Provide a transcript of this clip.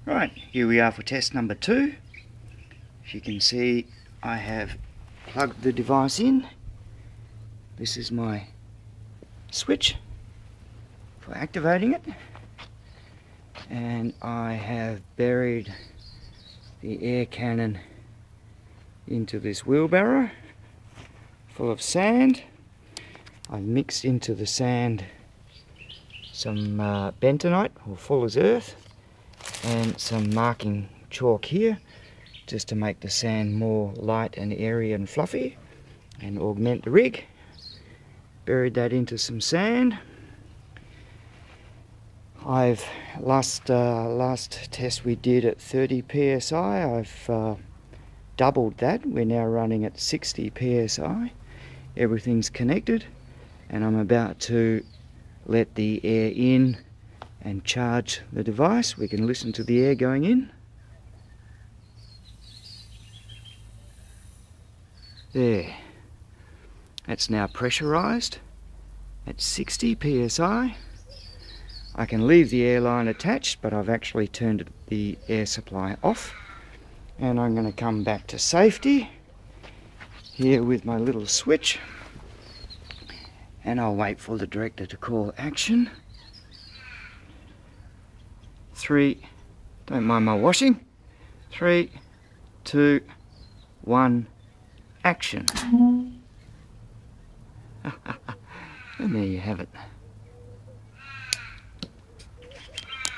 Right, here we are for test number 2. As you can see, I have plugged the device in. This is my switch for activating it, and I have buried the air cannon into this wheelbarrow full of sand. I've mixed into the sand some bentonite, or Fuller's Earth, and some marking chalk here, just to make the sand more light and airy and fluffy and augment the rig. Buried that into some sand. I've last test we did at 30 psi. I've doubled that. We're now running at 60 psi. Everything's connected, and I'm about to let the air in and charge the device. We can listen to the air going in. There. That's now pressurized at 60 psi. I can leave the air line attached, but I've actually turned the air supply off. And I'm going to come back to safety here with my little switch, and I'll wait for the director to call action. 3, don't mind my washing. 3, 2, 1, action. And there you have it.